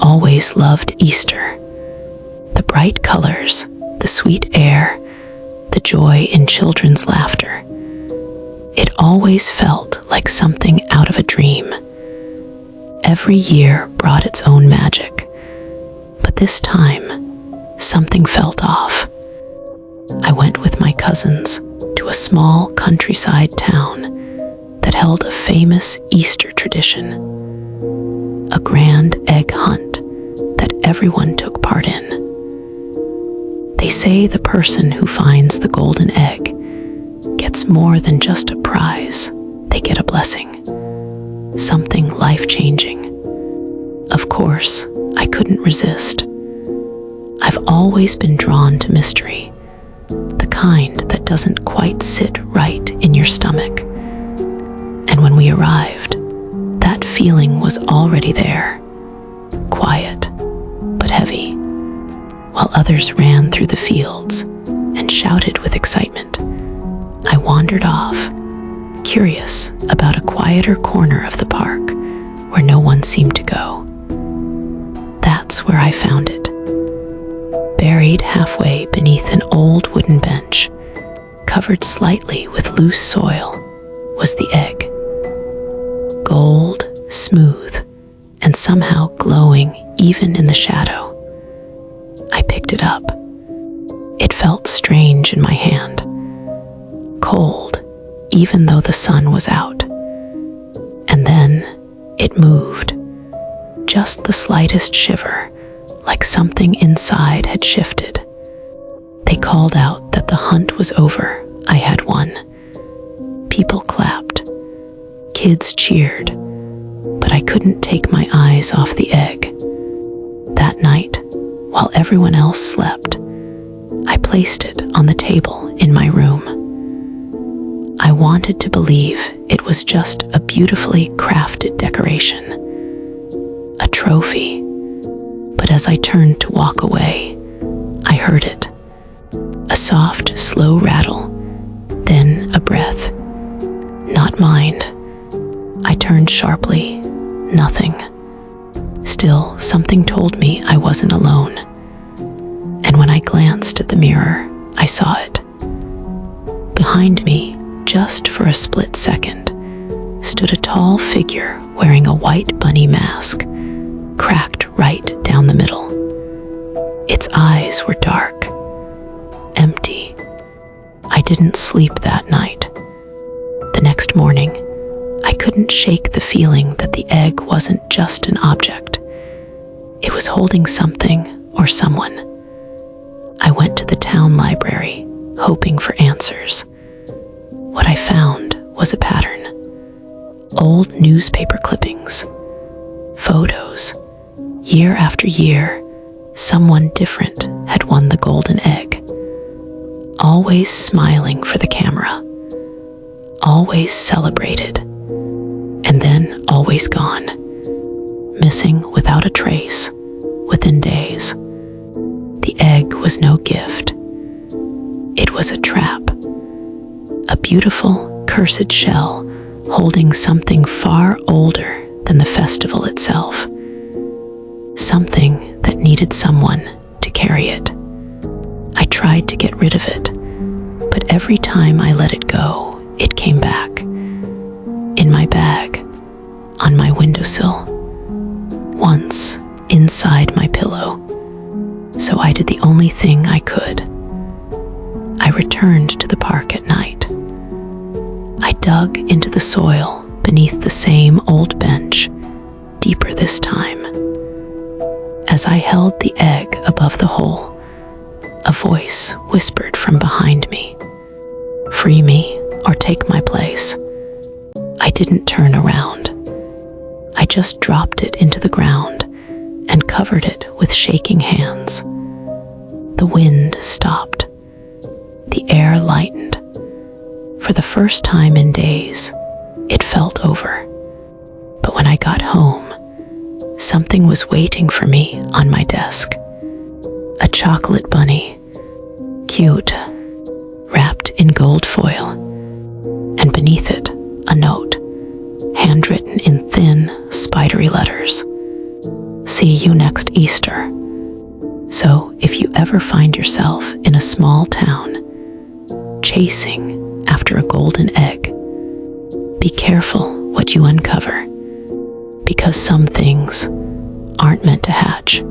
always loved Easter. The bright colors, the sweet air, the joy in children's laughter. It always felt like something out of a dream. Every year brought its own magic, but this time, something felt off. I went with my cousins to a small countryside town that held a famous Easter tradition, a grand egg hunt that everyone took part in. They say the person who finds the golden egg gets more than just a prize. They get a blessing, something life-changing. Of course, I couldn't resist. I've always been drawn to mystery, the kind that doesn't quite sit right in your stomach. And when we arrived, that feeling was already there, quiet but heavy. While others ran through the fields and shouted with excitement, I wandered off, curious about a quieter corner of the park where no one seemed to go. That's where I found it. Buried halfway beneath an old wooden bench, covered slightly with loose soil, was the egg. Gold, smooth, and somehow glowing even in the shadow. I picked it up. It felt strange in my hand, cold, even though the sun was out. And then it moved, just the slightest shiver, like something inside had shifted. They called out that the hunt was over. I had won. People clapped. Kids cheered, but I couldn't take my eyes off the egg. That night, while everyone else slept, I placed it on the table in my room. I wanted to believe it was just a beautifully crafted decoration, a trophy. But as I turned to walk away, I heard it. A soft, slow rattle, then a breath. Not mine. I turned sharply. Nothing. Still, something told me I wasn't alone. And when I glanced at the mirror, I saw it. Behind me, just for a split second, stood a tall figure wearing a white bunny mask, cracked right down the middle. Its eyes were dark, empty. I didn't sleep that night. The next morning, I couldn't shake the feeling that the egg wasn't just an object. It was holding something or someone. I went to the town library, hoping for answers. What I found was a pattern. Old newspaper clippings, photos. Year after year, someone different had won the golden egg. Always smiling for the camera. Always celebrated. And then always gone. Missing without a trace, within days. The egg was no gift. It was a trap. A beautiful, cursed shell holding something far older than the festival itself. Something that needed someone to carry it. I tried to get rid of it, but every time I let it go, it came back. In my bag, on my windowsill, once inside my pillow. So I did the only thing I could. I returned to the park at night. I dug into the soil beneath the same old bench, deeper this time. As I held the egg above the hole, a voice whispered from behind me, "Free me or take my place." I didn't turn around. I just dropped it into the ground and covered it with shaking hands. The wind stopped. The air lightened. For the first time in days, it felt over. But when I got home, something was waiting for me on my desk. A chocolate bunny, cute, wrapped in gold foil, and beneath it, a note, handwritten in thin, spidery letters. See you next Easter. So, if you ever find yourself in a small town, chasing after a golden egg, be careful what you uncover, because some things aren't meant to hatch.